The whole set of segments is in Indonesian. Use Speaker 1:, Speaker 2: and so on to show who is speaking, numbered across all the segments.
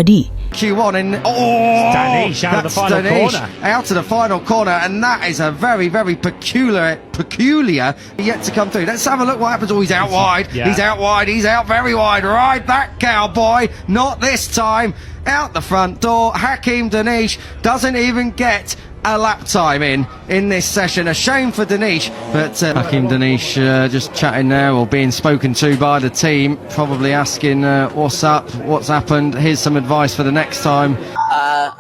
Speaker 1: Tadi.
Speaker 2: Q1 in.
Speaker 3: Danish out of the final corner.
Speaker 2: Out of the final corner, and that is a very, very peculiar yet to come through. Let's have a look what happens. Oh, he's out wide.
Speaker 3: Yeah.
Speaker 2: He's out wide. He's out very wide. Ride that cowboy. Not this time. Out the front door. Hakim Danish doesn't even get a lap time in this session. A shame for Danish, but Hakim Danish just chatting now or being spoken to by the team, probably asking what's up, what's happened, here's some advice for the next time.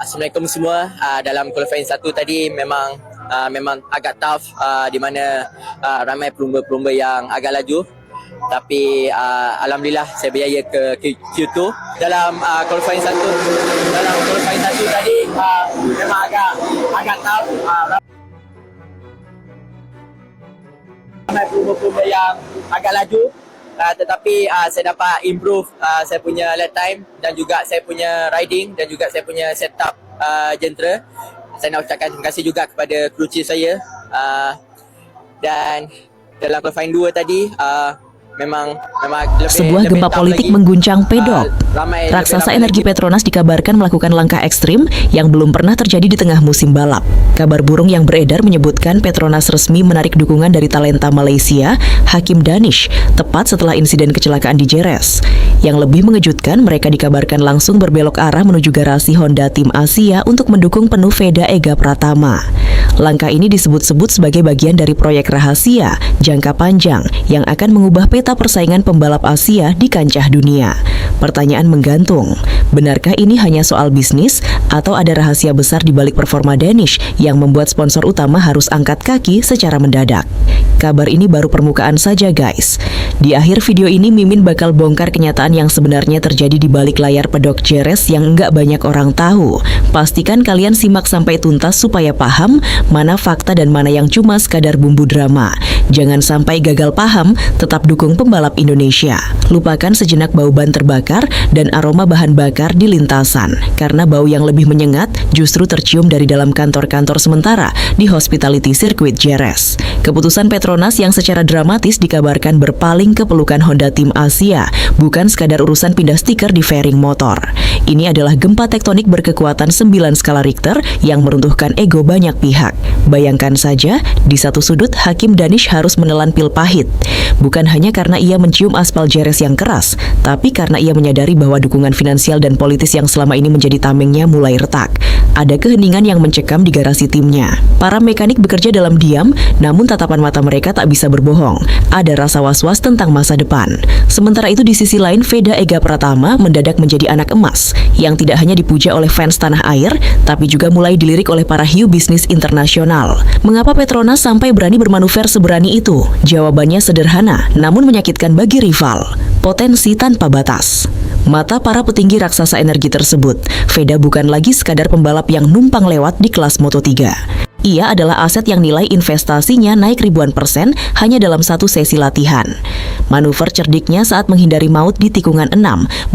Speaker 4: Assalamualaikum semua. Dalam qualifying 1 tadi memang agak tough, di mana ramai pelumba-pelumba yang agak laju. Tapi alhamdulillah saya berjaya ke Q2 dalam qualifying 1 tadi memang agak tough, ramai pelumba-pelumba yang agak laju, tetapi saya dapat improve saya punya lap time dan juga saya punya riding dan juga saya punya setup jentera. Saya nak ucapkan terima kasih juga kepada kru chief saya, dan dalam qualifying 2 tadi memang
Speaker 1: sebuah gempa politik mengguncang Pedok. Raksasa energi Petronas dikabarkan melakukan langkah ekstrim yang belum pernah terjadi di tengah musim balap. Kabar burung yang beredar menyebutkan Petronas resmi menarik dukungan dari talenta Malaysia, Hakim Danish, tepat setelah insiden kecelakaan di Jerez. Yang lebih mengejutkan, mereka dikabarkan langsung berbelok arah menuju garasi Honda Tim Asia untuk mendukung penuh Veda Ega Pratama. Langkah ini disebut-sebut sebagai bagian dari proyek rahasia jangka panjang yang akan mengubah peta persaingan pembalap Asia di kancah dunia. Pertanyaan menggantung, benarkah ini hanya soal bisnis atau ada rahasia besar di balik performa Danish yang membuat sponsor utama harus angkat kaki secara mendadak? Kabar ini baru permukaan saja guys. Di akhir video ini Mimin bakal bongkar kenyataan yang sebenarnya terjadi di balik layar pedok Jerez yang nggak banyak orang tahu. Pastikan kalian simak sampai tuntas supaya paham mana fakta dan mana yang cuma sekadar bumbu drama. Jangan sampai gagal paham, tetap dukung pembalap Indonesia. Lupakan sejenak bau ban terbakar dan aroma bahan bakar di lintasan, karena bau yang lebih menyengat justru tercium dari dalam kantor-kantor sementara di Hospitality Circuit Jerez. Keputusan Petronas yang secara dramatis dikabarkan berpaling ke pelukan Honda Tim Asia, bukan sekadar urusan pindah stiker di fairing motor. Ini adalah gempa tektonik berkekuatan 9 skala Richter yang meruntuhkan ego banyak pihak. Bayangkan saja, di satu sudut Hakim Danish harus menelan pil pahit. Bukan hanya karena ia mencium aspal Jerez yang keras, tapi karena ia menyadari bahwa dukungan finansial dan politis yang selama ini menjadi tamengnya mulai retak. Ada keheningan yang mencekam di garasi timnya. Para mekanik bekerja dalam diam, namun tatapan mata mereka tak bisa berbohong. Ada rasa was-was tentang masa depan. Sementara itu di sisi lain, Veda Ega Pratama mendadak menjadi anak emas yang tidak hanya dipuja oleh fans tanah air, tapi juga mulai dilirik oleh para hiu bisnis internasional. Mengapa Petronas sampai berani bermanuver seberani itu? Jawabannya sederhana, namun menyakitkan bagi rival. Potensi tanpa batas. Mata para petinggi raksasa energi tersebut, Veda bukan lagi sekadar pembalap yang numpang lewat di kelas Moto3. Ia adalah aset yang nilai investasinya naik ribuan persen hanya dalam satu sesi latihan. Manuver cerdiknya saat menghindari maut di tikungan 6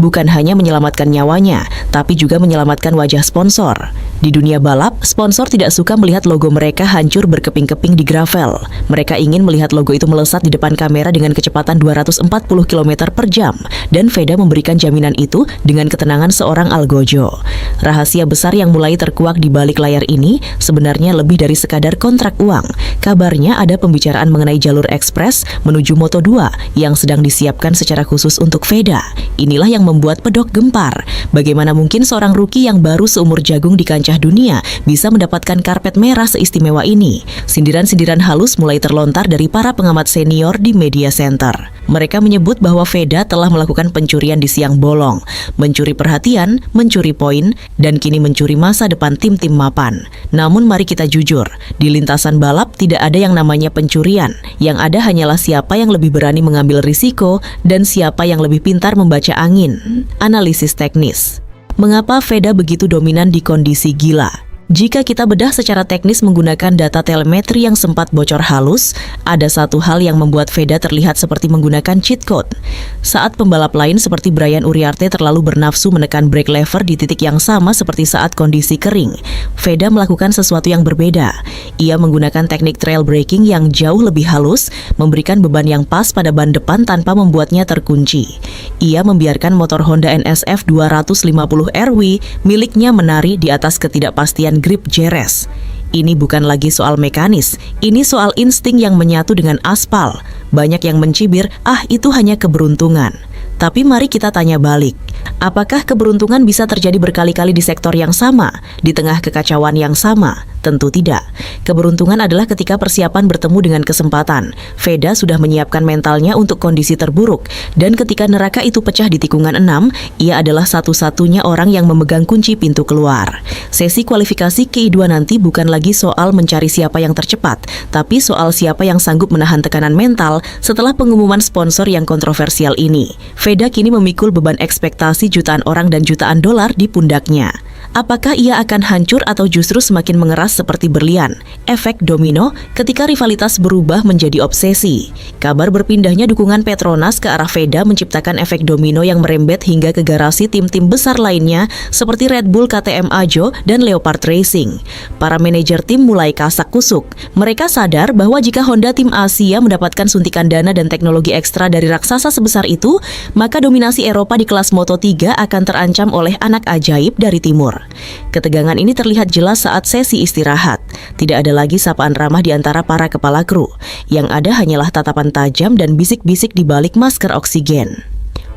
Speaker 1: bukan hanya menyelamatkan nyawanya, tapi juga menyelamatkan wajah sponsor. Di dunia balap, sponsor tidak suka melihat logo mereka hancur berkeping-keping di gravel. Mereka ingin melihat logo itu melesat di depan kamera dengan kecepatan 240 km per jam, dan Veda memberikan jaminan itu dengan ketenangan seorang Algojo. Rahasia besar yang mulai terkuak di balik layar ini sebenarnya lebih dari sekadar kontrak uang. Kabarnya ada pembicaraan mengenai jalur ekspres menuju Moto2 yang sedang disiapkan secara khusus untuk Veda. Inilah yang membuat pedok gempar. Bagaimana mungkin seorang rookie yang baru seumur jagung di kancah dunia bisa mendapatkan karpet merah seistimewa ini? Sindiran-sindiran halus mulai terlontar dari para pengamat senior di media center. Mereka menyebut bahwa Veda telah melakukan pencurian di siang bolong, mencuri perhatian, mencuri poin, dan kini mencuri masa depan tim-tim mapan. Namun mari kita jujur, di lintasan balap tidak ada yang namanya pencurian. Yang ada hanyalah siapa yang lebih berani mengambil risiko dan siapa yang lebih pintar membaca angin. Analisis teknis. Mengapa Veda begitu dominan di kondisi gila? Jika kita bedah secara teknis menggunakan data telemetri yang sempat bocor halus, ada satu hal yang membuat Veda terlihat seperti menggunakan cheat code. Saat pembalap lain seperti Brian Uriarte terlalu bernafsu menekan brake lever di titik yang sama seperti saat kondisi kering, Veda melakukan sesuatu yang berbeda. Ia menggunakan teknik trail braking yang jauh lebih halus, memberikan beban yang pas pada ban depan tanpa membuatnya terkunci. Ia membiarkan motor Honda NSF 250 RW miliknya menari di atas ketidakpastian grip Jerez. Ini bukan lagi soal mekanis, ini soal insting yang menyatu dengan aspal. Banyak yang mencibir, itu hanya keberuntungan. Tapi mari kita tanya balik, apakah keberuntungan bisa terjadi berkali-kali di sektor yang sama, di tengah kekacauan yang sama? Tentu tidak. Keberuntungan adalah ketika persiapan bertemu dengan kesempatan. Veda sudah menyiapkan mentalnya untuk kondisi terburuk, dan ketika neraka itu pecah di tikungan 6, ia adalah satu-satunya orang yang memegang kunci pintu keluar. Sesi kualifikasi Q2 nanti bukan lagi soal mencari siapa yang tercepat, tapi soal siapa yang sanggup menahan tekanan mental setelah pengumuman sponsor yang kontroversial ini. Veda kini memikul beban ekspektasi jutaan orang dan jutaan dolar di pundaknya. Apakah ia akan hancur atau justru semakin mengeras seperti berlian? Efek domino ketika rivalitas berubah menjadi obsesi. Kabar berpindahnya dukungan Petronas ke arah Veda menciptakan efek domino yang merembet hingga ke garasi tim-tim besar lainnya seperti Red Bull, KTM Ajo, dan Leopard Racing. Para manajer tim mulai kasak kusuk. Mereka sadar bahwa jika Honda tim Asia mendapatkan suntikan dana dan teknologi ekstra dari raksasa sebesar itu, maka dominasi Eropa di kelas Moto3 akan terancam oleh anak ajaib dari timur. Ketegangan ini terlihat jelas saat sesi istirahat. Tidak ada lagi sapaan ramah di antara para kepala kru. Yang ada hanyalah tatapan tajam dan bisik-bisik di balik masker oksigen.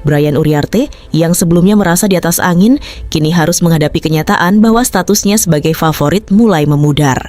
Speaker 1: Brian Uriarte, yang sebelumnya merasa di atas angin, kini harus menghadapi kenyataan bahwa statusnya sebagai favorit mulai memudar.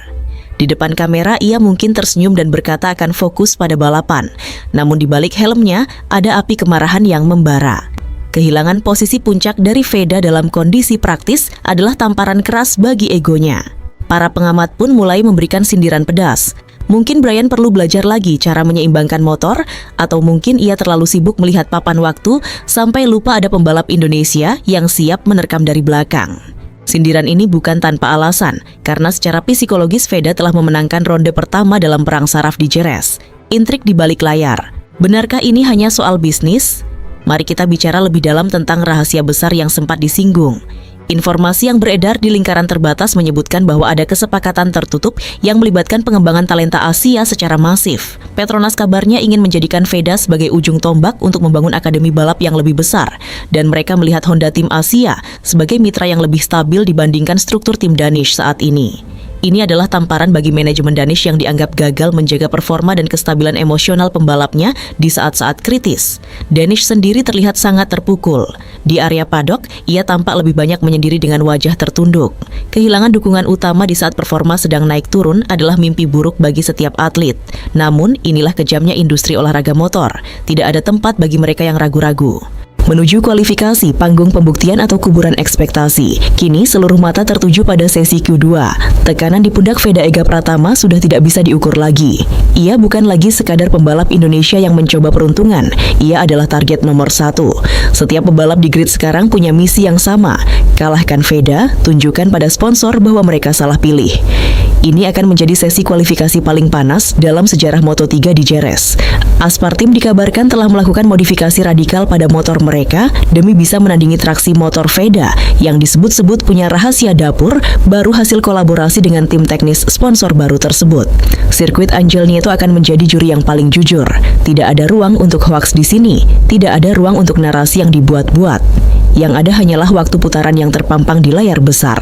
Speaker 1: Di depan kamera, ia mungkin tersenyum dan berkata akan fokus pada balapan. Namun di balik helmnya, ada api kemarahan yang membara. Kehilangan posisi puncak dari Veda dalam kondisi praktis adalah tamparan keras bagi egonya. Para pengamat pun mulai memberikan sindiran pedas. Mungkin Brian perlu belajar lagi cara menyeimbangkan motor, atau mungkin ia terlalu sibuk melihat papan waktu sampai lupa ada pembalap Indonesia yang siap menerkam dari belakang. Sindiran ini bukan tanpa alasan, karena secara psikologis Veda telah memenangkan ronde pertama dalam perang saraf di Jerez. Intrik di balik layar. Benarkah ini hanya soal bisnis? Mari kita bicara lebih dalam tentang rahasia besar yang sempat disinggung. Informasi yang beredar di lingkaran terbatas menyebutkan bahwa ada kesepakatan tertutup yang melibatkan pengembangan talenta Asia secara masif. Petronas kabarnya ingin menjadikan Veda sebagai ujung tombak untuk membangun akademi balap yang lebih besar, dan mereka melihat Honda Tim Asia sebagai mitra yang lebih stabil dibandingkan struktur tim Danish saat ini. Ini adalah tamparan bagi manajemen Danish yang dianggap gagal menjaga performa dan kestabilan emosional pembalapnya di saat-saat kritis. Danish sendiri terlihat sangat terpukul. Di area paddock, ia tampak lebih banyak menyendiri dengan wajah tertunduk. Kehilangan dukungan utama di saat performa sedang naik turun adalah mimpi buruk bagi setiap atlet. Namun, inilah kejamnya industri olahraga motor. Tidak ada tempat bagi mereka yang ragu-ragu. Menuju kualifikasi panggung pembuktian atau kuburan ekspektasi, kini seluruh mata tertuju pada sesi Q2. Tekanan di pundak Veda Ega Pratama sudah tidak bisa diukur lagi. Ia bukan lagi sekadar pembalap Indonesia yang mencoba peruntungan, ia adalah target nomor 1. Setiap pembalap di grid sekarang punya misi yang sama, kalahkan Veda, tunjukkan pada sponsor bahwa mereka salah pilih. Ini akan menjadi sesi kualifikasi paling panas dalam sejarah Moto3 di Jerez. Aspar Team dikabarkan telah melakukan modifikasi radikal pada motor mereka demi bisa menandingi traksi motor Veda yang disebut-sebut punya rahasia dapur baru hasil kolaborasi dengan tim teknis sponsor baru tersebut. Sirkuit Angel Nieto akan menjadi juri yang paling jujur. Tidak ada ruang untuk hoaks di sini, tidak ada ruang untuk narasi yang dibuat-buat. Yang ada hanyalah waktu putaran yang terpampang di layar besar.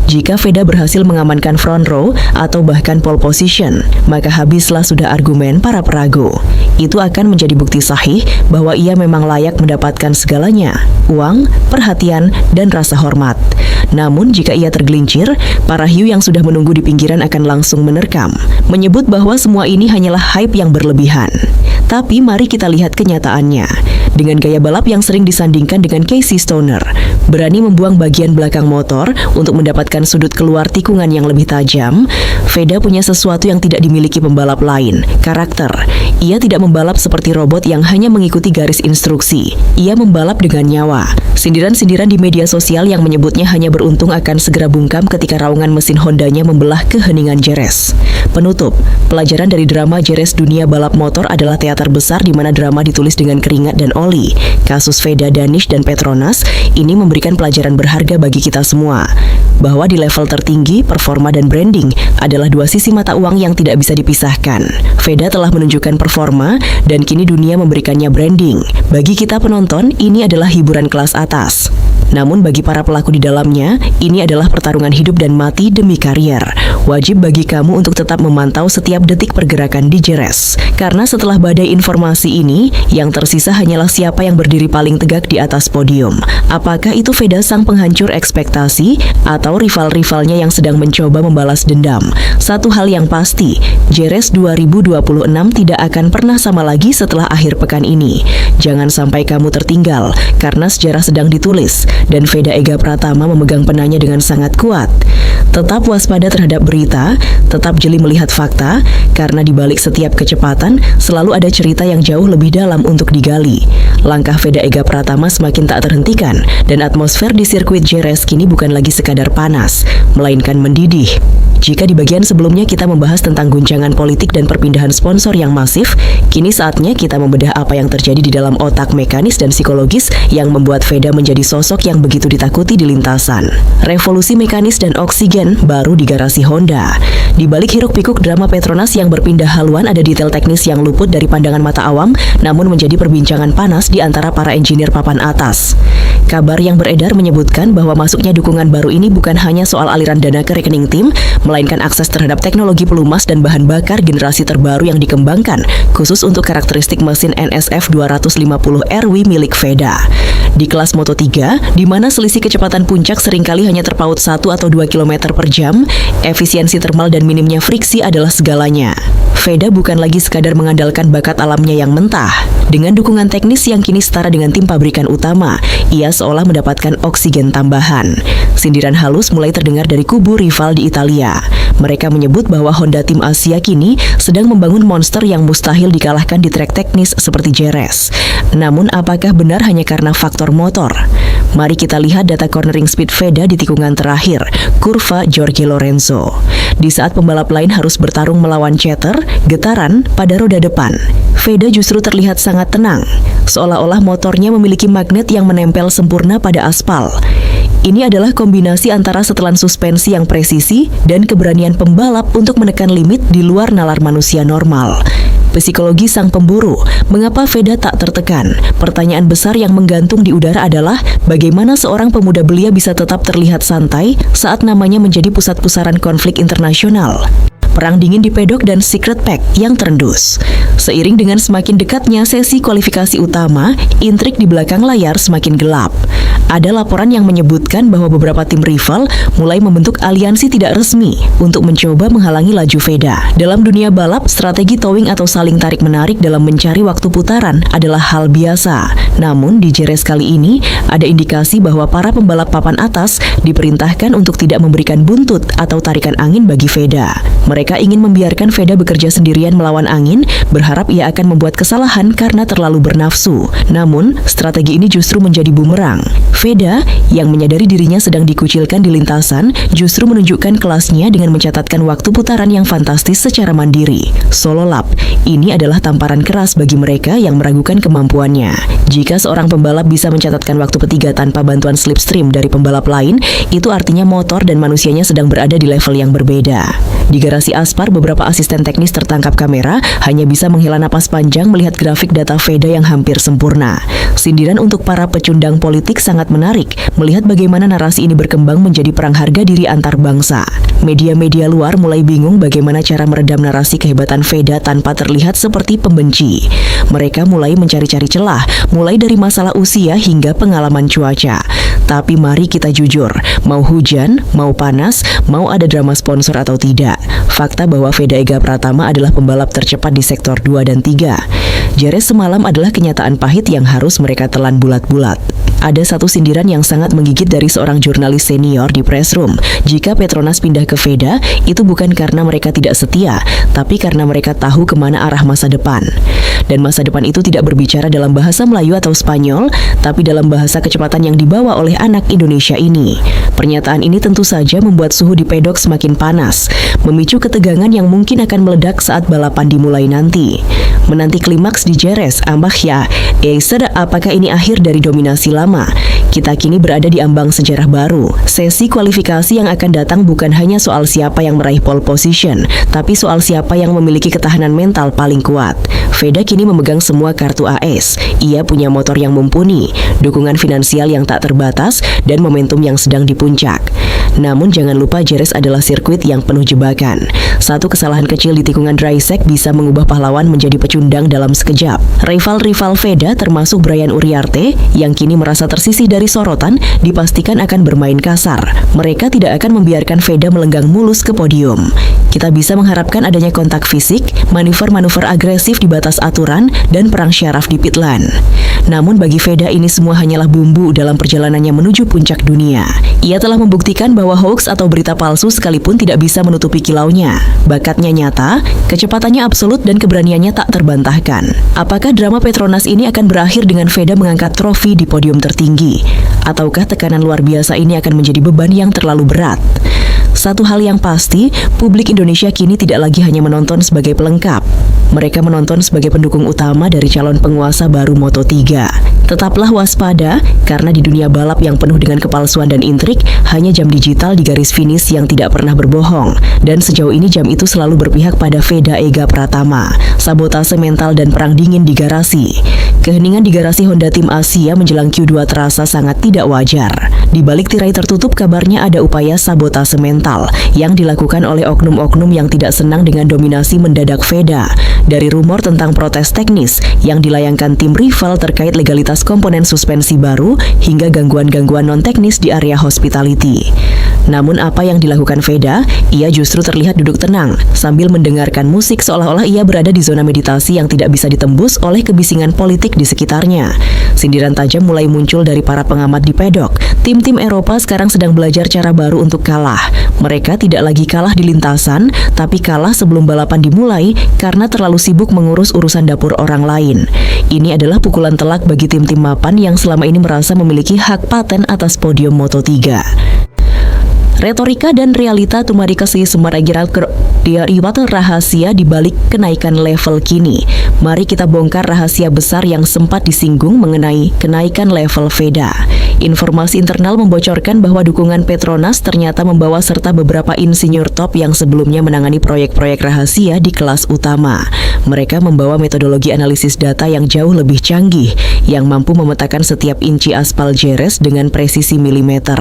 Speaker 1: Jika Veda berhasil mengamankan front row atau bahkan pole position, maka habislah sudah argumen para peragu. Itu akan menjadi bukti sahih bahwa ia memang layak mendapatkan segalanya, uang, perhatian, dan rasa hormat. Namun jika ia tergelincir, para hiu yang sudah menunggu di pinggiran akan langsung menerkam, menyebut bahwa semua ini hanyalah hype yang berlebihan. Tapi mari kita lihat kenyataannya. Dengan gaya balap yang sering disandingkan dengan Casey Stoner, Berani membuang bagian belakang motor untuk mendapatkan sudut keluar tikungan yang lebih tajam, Veda punya sesuatu yang tidak dimiliki pembalap lain, karakter. Ia tidak membalap seperti robot yang hanya mengikuti garis instruksi. Ia membalap dengan nyawa. Sindiran-sindiran di media sosial yang menyebutnya hanya beruntung akan segera bungkam ketika raungan mesin Hondanya membelah keheningan Jerez. Penutup, pelajaran dari drama Jerez dunia balap motor adalah teater besar di mana drama ditulis dengan keringat dan oli. Kasus Veda, Danish, dan Petronas ini memberikan pelajaran berharga bagi kita semua, bahwa di level tertinggi, performa dan branding adalah dua sisi mata uang yang tidak bisa dipisahkan. Veda telah menunjukkan performa dan kini dunia memberikannya branding. Bagi kita penonton, ini adalah hiburan kelas atas. Namun bagi para pelaku di dalamnya, ini adalah pertarungan hidup dan mati demi karier. Wajib bagi kamu untuk tetap memantau setiap detik pergerakan di Jerez. Karena setelah badai informasi ini, yang tersisa hanyalah siapa yang berdiri paling tegak di atas podium. Apakah itu Veda sang penghancur ekspektasi atau rival-rivalnya yang sedang mencoba membalas dendam? Satu hal yang pasti, Jerez 2026 tidak akan pernah sama lagi setelah akhir pekan ini. Jangan sampai kamu tertinggal, karena sejarah sedang ditulis dan Veda Ega Pratama memegang penanya dengan sangat kuat. Tetap waspada terhadap berita, tetap jeli melihat fakta, karena di balik setiap kecepatan selalu ada cerita yang jauh lebih dalam untuk digali. Langkah Veda Ega Pratama semakin tak terhentikan, dan atmosfer di sirkuit Jerez kini bukan lagi sekadar panas, melainkan mendidih. Jika di bagian sebelumnya kita membahas tentang guncangan politik dan perpindahan sponsor yang masif, kini saatnya kita membedah apa yang terjadi di dalam otak mekanis dan psikologis yang membuat Veda menjadi sosok yang begitu ditakuti di lintasan. Revolusi mekanis dan oksigen baru di garasi Honda. Di balik hiruk-pikuk drama Petronas yang berpindah haluan ada detail teknis yang luput dari pandangan mata awam, namun menjadi perbincangan panas di antara para engineer papan atas. Kabar yang beredar menyebutkan bahwa masuknya dukungan baru ini bukan hanya soal aliran dana ke rekening tim, melainkan akses terhadap teknologi pelumas dan bahan bakar generasi terbaru yang dikembangkan, khusus untuk karakteristik mesin NSF 250 RW milik Veda. Di kelas Moto3, di mana selisih kecepatan puncak seringkali hanya terpaut 1 atau 2 km per jam, efisiensi termal dan minimnya friksi adalah segalanya. Veda bukan lagi sekadar mengandalkan bakat alamnya yang mentah. Dengan dukungan teknis yang kini setara dengan tim pabrikan utama, ia seolah mendapatkan oksigen tambahan. Sindiran halus mulai terdengar dari kubu rival di Italia. Mereka menyebut bahwa Honda tim Asia kini sedang membangun monster yang mustahil dikalahkan di trek teknis seperti Jerez. Namun apakah benar hanya karena faktor motor? Mari kita lihat data cornering speed Veda di tikungan terakhir, kurva Jorge Lorenzo. Di saat pembalap lain harus bertarung melawan chatter, getaran pada roda depan, Veda justru terlihat sangat tenang, seolah-olah motornya memiliki magnet yang menempel sempurna pada aspal. Ini adalah kombinasi antara setelan suspensi yang presisi dan keberanian pembalap untuk menekan limit di luar nalar manusia normal. Psikologi sang pemburu, mengapa Veda tak tertekan? Pertanyaan besar yang menggantung di udara adalah bagaimana seorang pemuda belia bisa tetap terlihat santai saat namanya menjadi pusat pusaran konflik internasional. Perang dingin di pedok dan secret pack yang terendus. Seiring dengan semakin dekatnya sesi kualifikasi utama, intrik di belakang layar semakin gelap. Ada laporan yang menyebutkan bahwa beberapa tim rival mulai membentuk aliansi tidak resmi untuk mencoba menghalangi laju Veda. Dalam dunia balap, strategi towing atau saling tarik-menarik dalam mencari waktu putaran adalah hal biasa. Namun di Jerez kali ini, ada indikasi bahwa para pembalap papan atas diperintahkan untuk tidak memberikan buntut atau tarikan angin bagi Veda. Mereka ingin membiarkan Veda bekerja sendirian melawan angin, berharap ia akan membuat kesalahan karena terlalu bernafsu. Namun, strategi ini justru menjadi bumerang. Veda, yang menyadari dirinya sedang dikucilkan di lintasan, justru menunjukkan kelasnya dengan mencatatkan waktu putaran yang fantastis secara mandiri. Solo lap, ini adalah tamparan keras bagi mereka yang meragukan kemampuannya. Jika seorang pembalap bisa mencatatkan waktu ketiga tanpa bantuan slipstream dari pembalap lain, itu artinya motor dan manusianya sedang berada di level yang berbeda. Di garasi Aspar, beberapa asisten teknis tertangkap kamera hanya bisa menghela napas panjang melihat grafik data Veda yang hampir sempurna. Sindiran untuk para pecundang politik sangat menarik melihat bagaimana narasi ini berkembang menjadi perang harga diri antar bangsa. Media-media luar mulai bingung bagaimana cara meredam narasi kehebatan Veda tanpa terlihat seperti pembenci. Mereka mulai mencari-cari celah, mulai dari masalah usia hingga pengalaman cuaca. Tapi mari kita jujur, mau hujan, mau panas, mau ada drama sponsor atau tidak, fakta bahwa Veda Ega Pratama adalah pembalap tercepat di sektor 2 dan 3. Jerez semalam adalah kenyataan pahit yang harus mereka telan bulat-bulat. Ada satu sindiran yang sangat menggigit dari seorang jurnalis senior di press room. Jika Petronas pindah ke Veda, itu bukan karena mereka tidak setia, tapi karena mereka tahu kemana arah masa depan. Dan masa depan itu tidak berbicara dalam bahasa Melayu atau Spanyol, tapi dalam bahasa kecepatan yang dibawa oleh anak Indonesia ini. Pernyataan ini tentu saja membuat suhu di pedok semakin panas, memicu ketegangan yang mungkin akan meledak saat balapan dimulai nanti. Menanti klimaks di Jerez, Ambahya, apakah ini akhir dari dominasi lama? Kita kini berada di ambang sejarah baru. Sesi kualifikasi yang akan datang bukan hanya soal siapa yang meraih pole position, tapi soal siapa yang memiliki ketahanan mental paling kuat. Veda kini memegang semua kartu AS. Ia punya motor yang mumpuni, dukungan finansial yang tak terbatas, dan momentum yang sedang di puncak. Namun jangan lupa Jerez adalah sirkuit yang penuh jebakan. Satu kesalahan kecil di tikungan dry set bisa mengubah pahlawan menjadi pecundang dalam sekejap. Rival-rival Veda termasuk Brian Uriarte yang kini merasa tersisih dari sorotan dipastikan akan bermain kasar. Mereka tidak akan membiarkan Veda melenggang mulus ke podium. Kita bisa mengharapkan adanya kontak fisik, manuver-manuver agresif di batas aturan, dan perang syaraf di pit lane. Namun bagi Veda ini semua hanyalah bumbu dalam perjalanannya menuju puncak dunia. Ia telah membuktikan bahwa hoax atau berita palsu sekalipun tidak bisa menutupi kilaunya. Bakatnya nyata, kecepatannya absolut, dan keberaniannya tak terbantahkan. Apakah drama Petronas ini akan berakhir dengan Veda mengangkat trofi di podium tertinggi? Ataukah tekanan luar biasa ini akan menjadi beban yang terlalu berat? Satu hal yang pasti, publik Indonesia kini tidak lagi hanya menonton sebagai pelengkap. Mereka menonton sebagai pendukung utama dari calon penguasa baru Moto3. Tetaplah waspada, karena di dunia balap yang penuh dengan kepalsuan dan intrik, hanya jam digital di garis finish yang tidak pernah berbohong. Dan sejauh ini jam itu selalu berpihak pada Veda Ega Pratama. Sabotase mental dan perang dingin di garasi. Keheningan di garasi Honda Tim Asia menjelang Q2 terasa sangat tidak wajar. Di balik tirai tertutup kabarnya ada upaya sabotase mental yang dilakukan oleh oknum-oknum yang tidak senang dengan dominasi mendadak Veda. Dari rumor tentang protes teknis yang dilayangkan tim rival terkait legalitas komponen suspensi baru hingga gangguan-gangguan non-teknis di area hospitality. Namun apa yang dilakukan Veda? Ia justru terlihat duduk tenang sambil mendengarkan musik seolah-olah ia berada di zona meditasi yang tidak bisa ditembus oleh kebisingan politik di sekitarnya. Sindiran tajam mulai muncul dari para pengamat di pedok. Tim-tim Eropa sekarang sedang belajar cara baru untuk kalah. Mereka tidak lagi kalah di lintasan, tapi kalah sebelum balapan dimulai karena terlalu sibuk mengurus urusan dapur orang lain. Ini adalah pukulan telak bagi tim-tim mapan yang selama ini merasa memiliki hak paten atas podium Moto3. Retorika dan realita tumari kasih semaragiral riwata rahasia di balik kenaikan level kini. Mari kita bongkar rahasia besar yang sempat disinggung mengenai kenaikan level Veda. Informasi internal membocorkan bahwa dukungan Petronas ternyata membawa serta beberapa insinyur top yang sebelumnya menangani proyek-proyek rahasia di kelas utama. Mereka membawa metodologi analisis data yang jauh lebih canggih, yang mampu memetakan setiap inci aspal Jerez dengan presisi milimeter.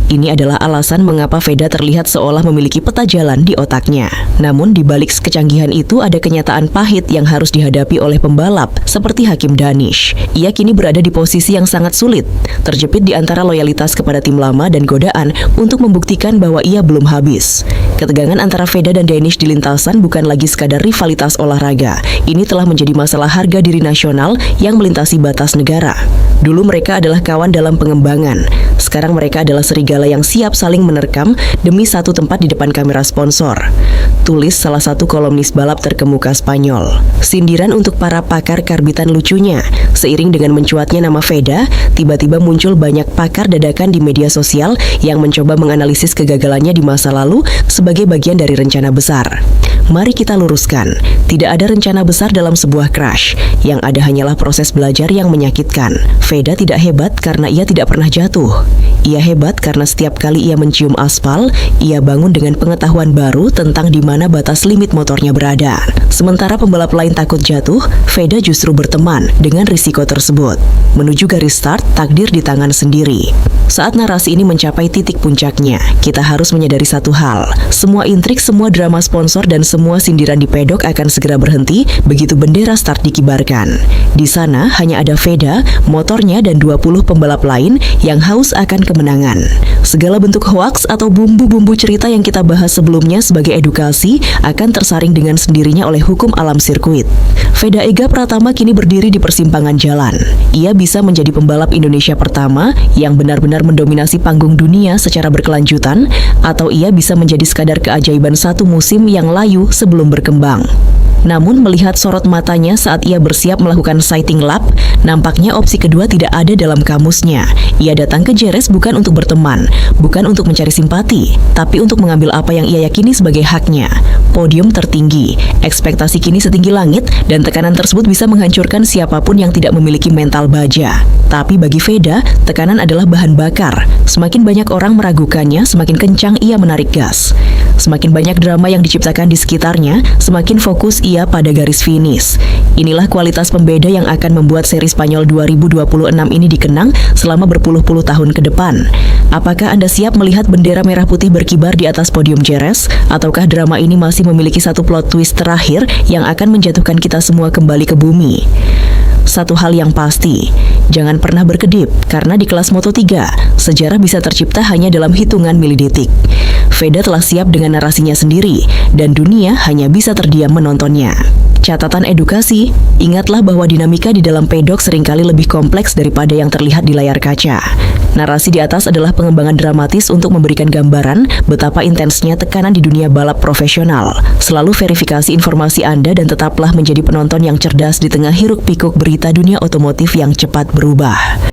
Speaker 1: Ini adalah alasan mengapa Veda terlihat seolah memiliki peta jalan di otaknya. Namun di balik kecanggihan itu ada kenyataan pahit yang harus dihadapi oleh pembalap seperti Hakim Danish. Ia kini berada di posisi yang sangat sulit, terjepit di antara loyalitas kepada tim lama dan godaan untuk membuktikan bahwa ia belum habis. Ketegangan antara Veda dan Danish di lintasan bukan lagi sekadar rivalitas olahraga. Ini telah menjadi masalah harga diri nasional yang melintasi batas negara. Dulu mereka adalah kawan dalam pengembangan. Sekarang mereka adalah serigala yang siap saling menerkam demi satu tempat di depan kamera sponsor. Tulis salah satu kolumnis balap terkemuka Spanyol. Sindiran untuk para pakar karbitan lucunya. Seiring dengan mencuatnya nama Veda, tiba-tiba muncul banyak pakar dadakan di media sosial yang mencoba menganalisis kegagalannya di masa lalu sebagai bagian dari rencana besar. Mari kita luruskan, tidak ada rencana besar dalam sebuah crash. Yang ada hanyalah proses belajar yang menyakitkan. Veda tidak hebat karena ia tidak pernah jatuh. Ia hebat karena setiap kali ia mencium aspal, ia bangun dengan pengetahuan baru tentang di mana batas limit motornya berada. Sementara pembalap lain takut jatuh, Veda justru berteman dengan risiko tersebut. Menuju garis start, takdir di tangan sendiri. Saat narasi ini mencapai titik puncaknya, kita harus menyadari satu hal. Semua intrik, semua drama sponsor, dan semua sindiran di pedok akan segera berhenti begitu bendera start dikibarkan. Di sana hanya ada Veda, motornya, dan 20 pembalap lain yang haus akan kemenangan. Segala bentuk hoaks atau bumbu-bumbu cerita yang kita bahas sebelumnya sebagai edukasi akan tersaring dengan sendirinya oleh hukum alam sirkuit. Veda Ega Pratama kini berdiri di persimpangan jalan. Ia bisa menjadi pembalap Indonesia pertama yang benar-benar mendominasi panggung dunia secara berkelanjutan, atau ia bisa menjadi sekadar keajaiban satu musim yang layu sebelum berkembang. Namun melihat sorot matanya saat ia bersiap melakukan sighting lap, nampaknya opsi kedua tidak ada dalam kamusnya. Ia datang ke Jerez bukan untuk berteman, bukan untuk mencari simpati, tapi untuk mengambil apa yang ia yakini sebagai haknya. Podium tertinggi, ekspektasi kini setinggi langit, dan tekanan tersebut bisa menghancurkan siapapun yang tidak memiliki mental baja. Tapi bagi Veda, tekanan adalah bahan bakar. Semakin banyak orang meragukannya, semakin kencang ia menarik gas. Semakin banyak drama yang diciptakan di sekitarnya, semakin fokus ia pada garis finish. Inilah kualitas pembeda yang akan membuat seri Spanyol 2026 ini dikenang selama berpuluh-puluh tahun ke depan. Apakah Anda siap melihat bendera merah putih berkibar di atas podium Jerez? Ataukah drama ini masih memiliki satu plot twist terakhir yang akan menjatuhkan kita semua kembali ke bumi? Satu hal yang pasti, jangan pernah berkedip, karena di kelas Moto3, sejarah bisa tercipta hanya dalam hitungan milidetik. Veda telah siap dengan narasinya sendiri, dan dunia hanya bisa terdiam menontonnya. Catatan edukasi, ingatlah bahwa dinamika di dalam pedok seringkali lebih kompleks daripada yang terlihat di layar kaca. Narasi di atas adalah pengembangan dramatis untuk memberikan gambaran betapa intensnya tekanan di dunia balap profesional. Selalu verifikasi informasi Anda dan tetaplah menjadi penonton yang cerdas di tengah hiruk-pikuk berita dunia otomotif yang cepat berubah.